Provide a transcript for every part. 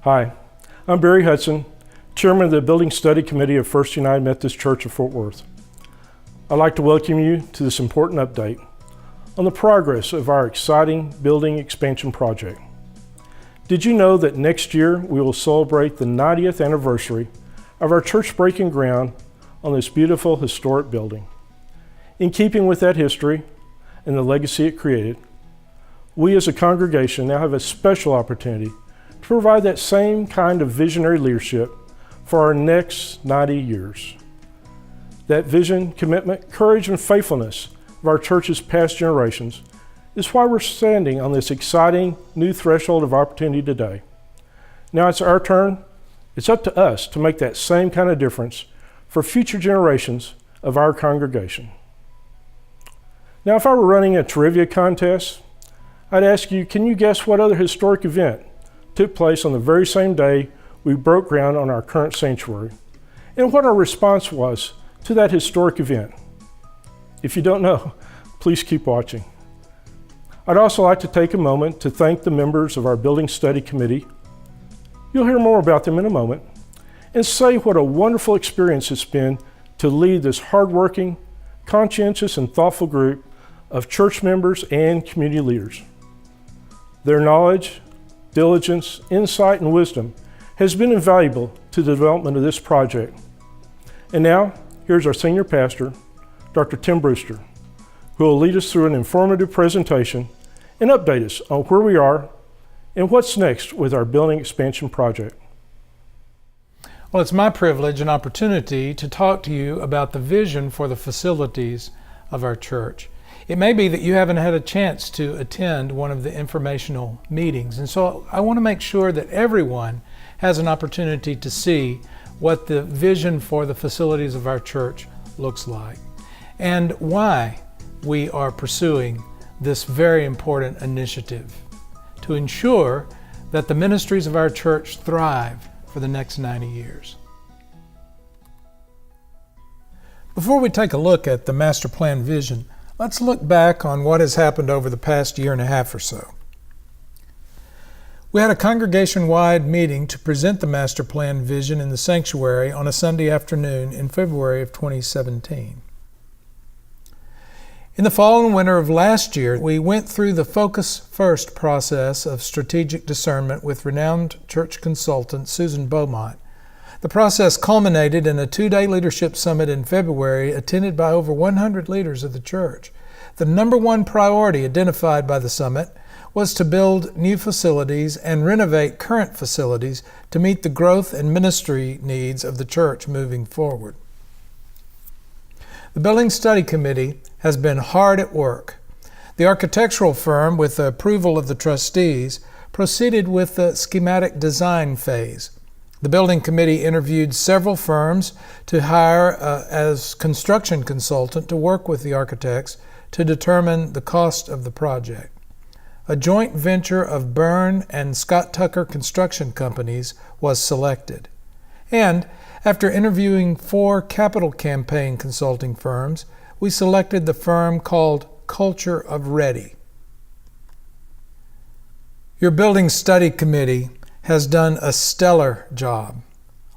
Hi, I'm Barry Hudson, Chairman of the Building Study Committee of First United Methodist Church of Fort Worth. I'd like to welcome you to this important update on the progress of our exciting building expansion project. Did you know that next year we will celebrate the 90th anniversary of our church breaking ground on this beautiful historic building? In keeping with that history and the legacy it created, we as a congregation now have a special opportunity to provide that same kind of visionary leadership for our next 90 years. That vision, commitment, courage, and faithfulness of our church's past generations is why we're standing on this exciting new threshold of opportunity today. Now it's our turn. It's up to us to make that same kind of difference for future generations of our congregation. Now, if I were running a trivia contest, I'd ask you, can you guess what other historic event took place on the very same day we broke ground on our current sanctuary, and what our response was to that historic event? If you don't know, please keep watching. I'd also like to take a moment to thank the members of our Building Study Committee. You'll hear more about them in a moment, and say what a wonderful experience it's been to lead this hardworking, conscientious, and thoughtful group of church members and community leaders. Their knowledge, diligence, insight, and wisdom has been invaluable to the development of this project. And now, here's our senior pastor, Dr. Tim Bruster, who will lead us through an informative presentation and update us on where we are and what's next with our building expansion project. Well, it's my privilege and opportunity to talk to you about the vision for the facilities of our church. It may be that you haven't had a chance to attend one of the informational meetings, and so I want to make sure that everyone has an opportunity to see what the vision for the facilities of our church looks like and why we are pursuing this very important initiative to ensure that the ministries of our church thrive for the next 90 years. Before we take a look at the master plan vision, let's look back on what has happened over the past year and a half or so. We had a congregation-wide meeting to present the master plan vision in the sanctuary on a Sunday afternoon in February of 2017. In the fall and winter of last year, we went through the Focus First process of strategic discernment with renowned church consultant Susan Beaumont. The process culminated in a 2-day leadership summit in February, attended by over 100 leaders of the church. The number one priority identified by the summit was to build new facilities and renovate current facilities to meet the growth and ministry needs of the church moving forward. The Building Study Committee has been hard at work. The architectural firm, with the approval of the trustees, proceeded with the schematic design phase. The Building Committee interviewed several firms to hire as construction consultant to work with the architects to determine the cost of the project. A joint venture of Byrne and Scott Tucker construction companies was selected. And after interviewing 4 capital campaign consulting firms, we selected the firm called Culture of Ready. Your Building Study Committee has done a stellar job.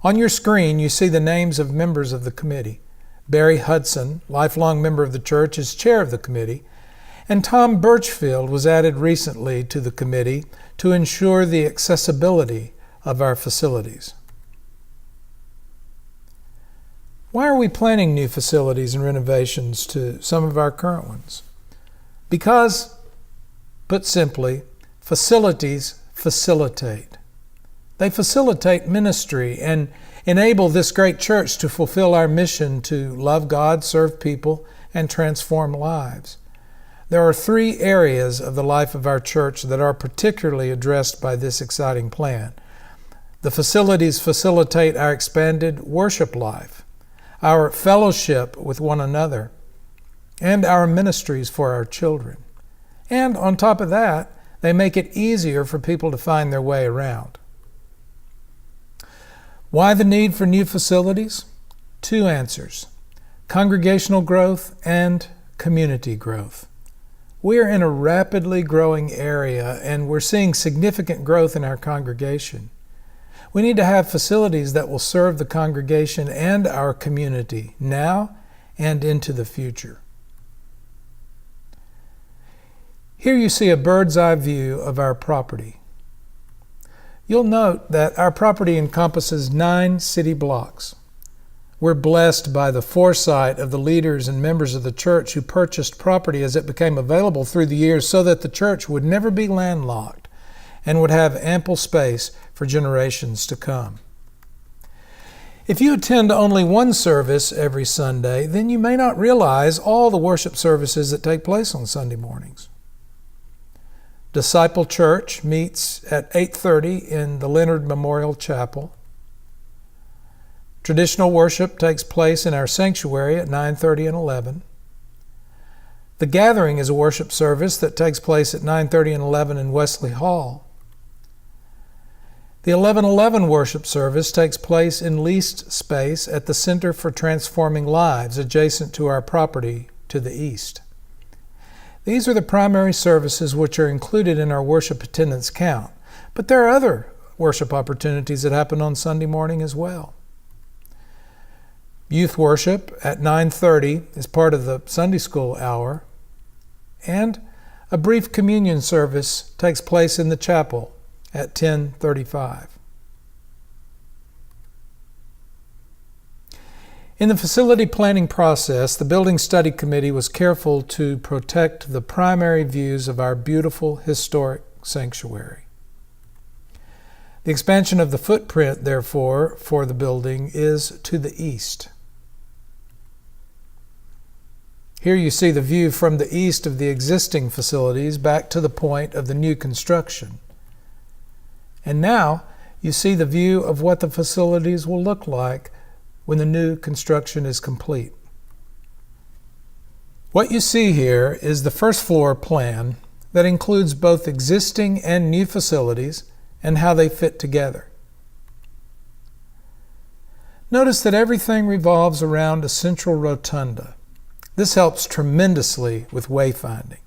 On your screen, you see the names of members of the committee. Barry Hudson, lifelong member of the church, is chair of the committee, and Tom Birchfield was added recently to the committee to ensure the accessibility of our facilities. Why are we planning new facilities and renovations to some of our current ones? Because, put simply, facilities facilitate. They facilitate ministry and enable this great church to fulfill our mission to love God, serve people, and transform lives. There are 3 areas of the life of our church that are particularly addressed by this exciting plan. The facilities facilitate our expanded worship life, our fellowship with one another, and our ministries for our children. And on top of that, they make it easier for people to find their way around. Why the need for new facilities? 2 answers: congregational growth and community growth. We're in a rapidly growing area, and we're seeing significant growth in our congregation. We need to have facilities that will serve the congregation and our community now and into the future. Here you see a bird's eye view of our property. You'll note that our property encompasses 9 city blocks. We're blessed by the foresight of the leaders and members of the church who purchased property as it became available through the years so that the church would never be landlocked and would have ample space for generations to come. If you attend only one service every Sunday, then you may not realize all the worship services that take place on Sunday mornings. Disciple Church meets at 8:30 in the Leonard Memorial Chapel. Traditional worship takes place in our sanctuary at 9:30 and 11. The Gathering is a worship service that takes place at 9:30 and 11 in Wesley Hall. The 11:11 worship service takes place in leased space at the Center for Transforming Lives, adjacent to our property to the east. These are the primary services which are included in our worship attendance count, but there are other worship opportunities that happen on Sunday morning as well. Youth worship at 9:30 is part of the Sunday school hour, and a brief communion service takes place in the chapel at 10:35. In the facility planning process, the Building Study Committee was careful to protect the primary views of our beautiful historic sanctuary. The expansion of the footprint, therefore, for the building is to the east. Here you see the view from the east of the existing facilities back to the point of the new construction. And now you see the view of what the facilities will look like when the new construction is complete. What you see here is the first floor plan that includes both existing and new facilities and how they fit together. Notice that everything revolves around a central rotunda. This helps tremendously with wayfinding.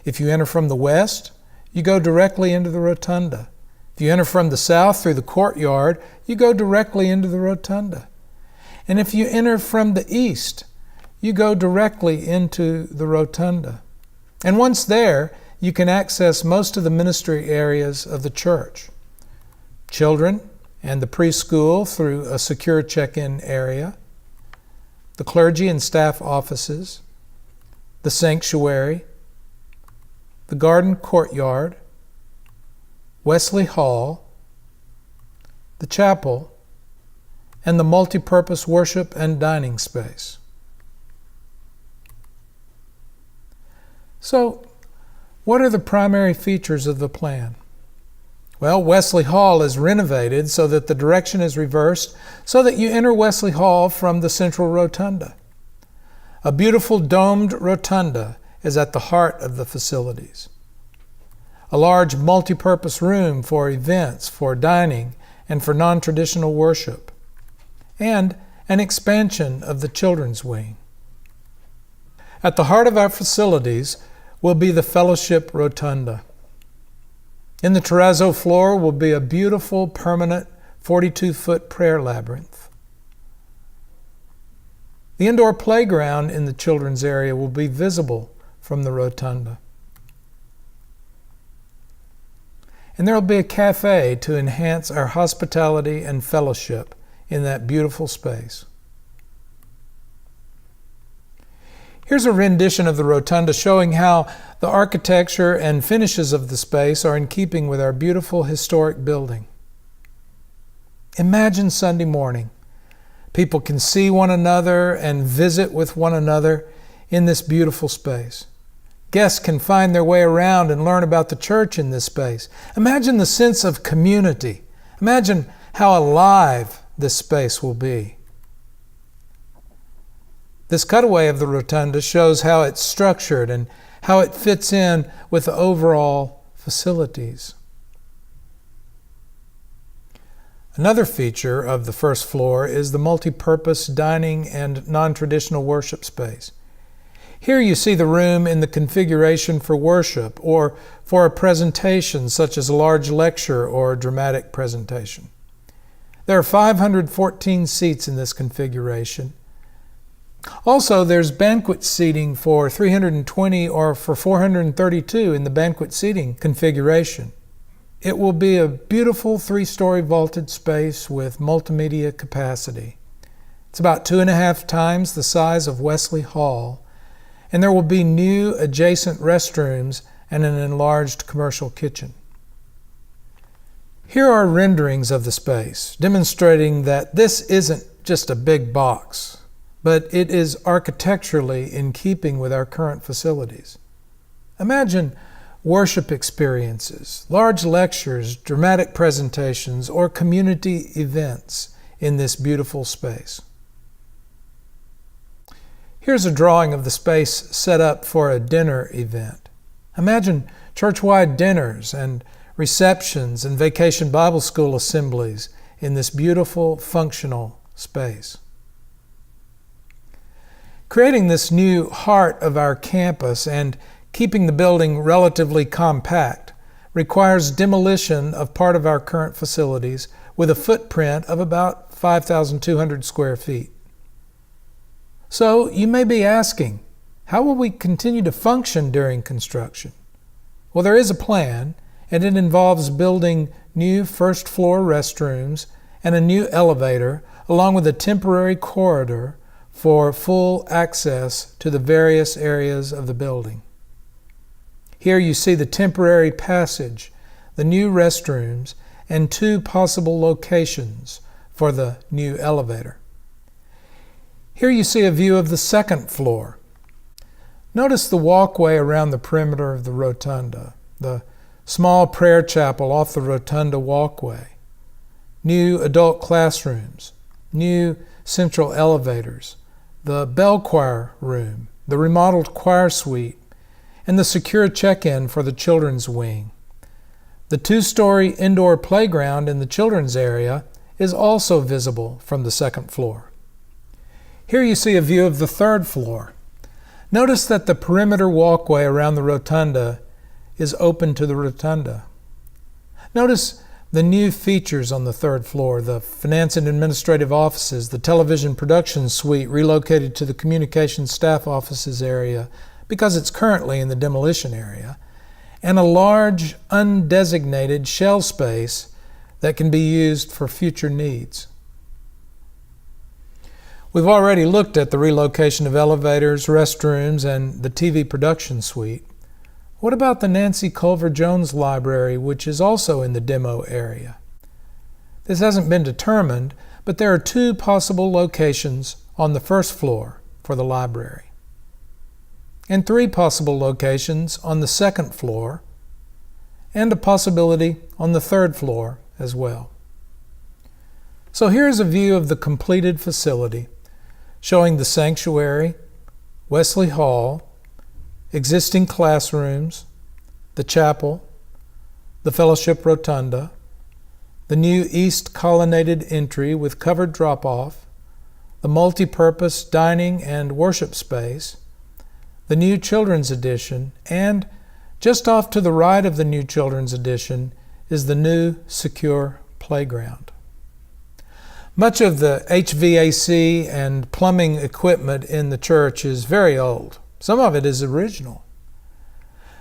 If you enter from the west, you go directly into the rotunda. If you enter from the south through the courtyard, you go directly into the rotunda. And if you enter from the east, you go directly into the rotunda. And once there, you can access most of the ministry areas of the church. Children and the preschool through a secure check-in area, the clergy and staff offices, the sanctuary, the garden courtyard, Wesley Hall, the chapel, and the multi-purpose worship and dining space. So, what are the primary features of the plan? Well, Wesley Hall is renovated so that the direction is reversed so that you enter Wesley Hall from the central rotunda. A beautiful domed rotunda is at the heart of the facilities. A large multi-purpose room for events, for dining, and for non-traditional worship. And an expansion of the children's wing. At the heart of our facilities will be the fellowship rotunda. In the terrazzo floor will be a beautiful, permanent 42-foot prayer labyrinth. The indoor playground in the children's area will be visible from the rotunda. And there will be a cafe to enhance our hospitality and fellowship in that beautiful space. Here's a rendition of the rotunda showing how the architecture and finishes of the space are in keeping with our beautiful historic building. Imagine Sunday morning. People can see one another and visit with one another in this beautiful space. Guests can find their way around and learn about the church in this space. Imagine the sense of community. Imagine how alive this space will be. This cutaway of the rotunda shows how it's structured and how it fits in with the overall facilities. Another feature of the first floor is the multi-purpose dining and non-traditional worship space. Here you see the room in the configuration for worship or for a presentation such as a large lecture or a dramatic presentation. There are 514 seats in this configuration. Also, there's banquet seating for 320 or for 432 in the banquet seating configuration. It will be a beautiful 3-story vaulted space with multimedia capacity. It's about 2.5 times the size of Wesley Hall, and there will be new adjacent restrooms and an enlarged commercial kitchen. Here are renderings of the space, demonstrating that this isn't just a big box, but it is architecturally in keeping with our current facilities. Imagine worship experiences, large lectures, dramatic presentations, or community events in this beautiful space. Here's a drawing of the space set up for a dinner event. Imagine church-wide dinners and receptions and vacation Bible school assemblies in this beautiful, functional space. Creating this new heart of our campus and keeping the building relatively compact requires demolition of part of our current facilities with a footprint of about 5,200 square feet. So you may be asking, how will we continue to function during construction? Well, there is a plan, and it involves building new first-floor restrooms and a new elevator, along with a temporary corridor for full access to the various areas of the building. Here you see the temporary passage, the new restrooms, and 2 possible locations for the new elevator. Here you see a view of the second floor. Notice the walkway around the perimeter of the rotunda, the small prayer chapel off the rotunda walkway, new adult classrooms, new central elevators, the bell choir room, the remodeled choir suite, and the secure check-in for the children's wing. The 2-story indoor playground in the children's area is also visible from the second floor. Here you see a view of the third floor. Notice that the perimeter walkway around the rotunda is open to the rotunda. Notice the new features on the third floor, the finance and administrative offices, the television production suite relocated to the communications staff offices area because it's currently in the demolition area, and a large undesignated shell space that can be used for future needs. We've already looked at the relocation of elevators, restrooms, and the TV production suite. What about the Nancy Culver Jones Library, which is also in the demo area? This hasn't been determined, but there are 2 possible locations on the first floor for the library, and 3 possible locations on the second floor, and a possibility on the third floor as well. So here's a view of the completed facility, showing the sanctuary, Wesley Hall, existing classrooms, the chapel, the fellowship rotunda, the new east colonnaded entry with covered drop-off, the multi-purpose dining and worship space, the new children's addition, and just off to the right of the new children's addition is the new secure playground. Much of the HVAC and plumbing equipment in the church is very old. Some of it is original.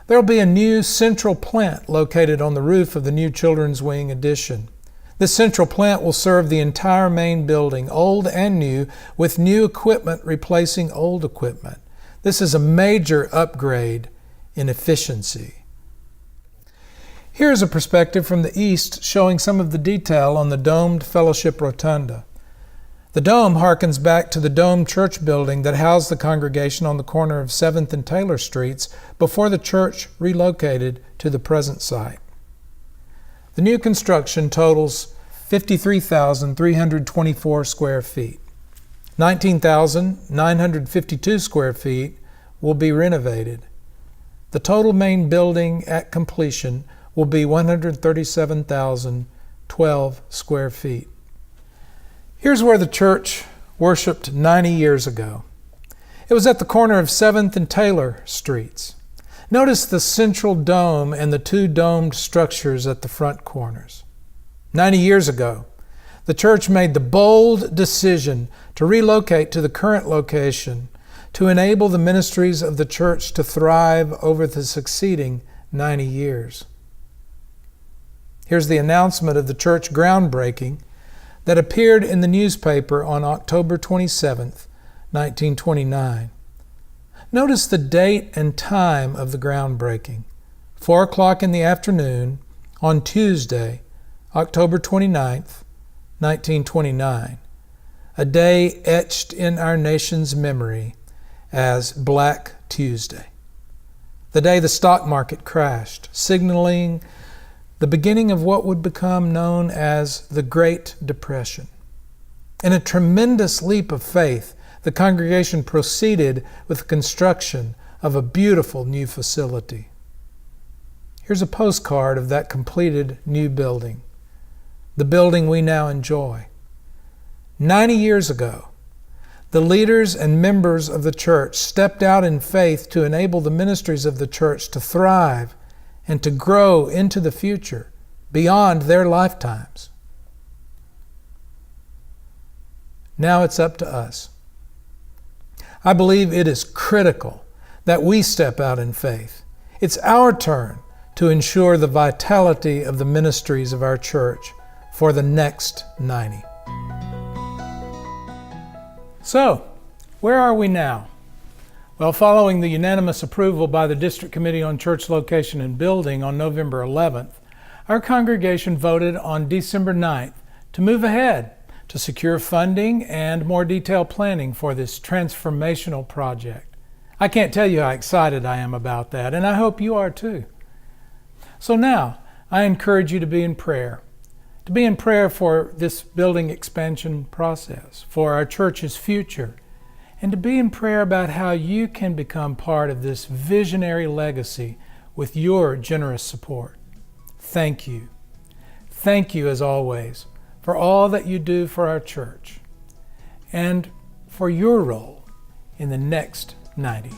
There will be a new central plant located on the roof of the new children's wing addition. This central plant will serve the entire main building, old and new, with new equipment replacing old equipment. This is a major upgrade in efficiency. Here's a perspective from the east showing some of the detail on the domed fellowship rotunda. The dome harkens back to the dome church building that housed the congregation on the corner of 7th and Taylor Streets before the church relocated to the present site. The new construction totals 53,324 square feet. 19,952 square feet will be renovated. The total main building at completion will be 137,012 square feet. Here's where the church worshiped 90 years ago. It was at the corner of 7th and Taylor Streets. Notice the central dome and the 2 domed structures at the front corners. 90 years ago, the church made the bold decision to relocate to the current location to enable the ministries of the church to thrive over the succeeding 90 years. Here's the announcement of the church groundbreaking that appeared in the newspaper on October 27, 1929. Notice the date and time of the groundbreaking. 4 o'clock in the afternoon on Tuesday, October 29th, 1929, a day etched in our nation's memory as Black Tuesday, the day the stock market crashed, signaling the beginning of what would become known as the Great Depression. In a tremendous leap of faith, the congregation proceeded with the construction of a beautiful new facility. Here's a postcard of that completed new building, the building we now enjoy. 90 years ago, the leaders and members of the church stepped out in faith to enable the ministries of the church to thrive and to grow into the future beyond their lifetimes. Now it's up to us. I believe it is critical that we step out in faith. It's our turn to ensure the vitality of the ministries of our church for the next 90. So, where are we now? Well, following the unanimous approval by the District Committee on Church Location and Building on November 11th, our congregation voted on December 9th to move ahead to secure funding and more detailed planning for this transformational project. I can't tell you how excited I am about that, and I hope you are too. So now, I encourage you to be in prayer for this building expansion process, for our church's future, and to be in prayer about how you can become part of this visionary legacy with your generous support. Thank you. Thank you, as always, for all that you do for our church and for your role in the next 90.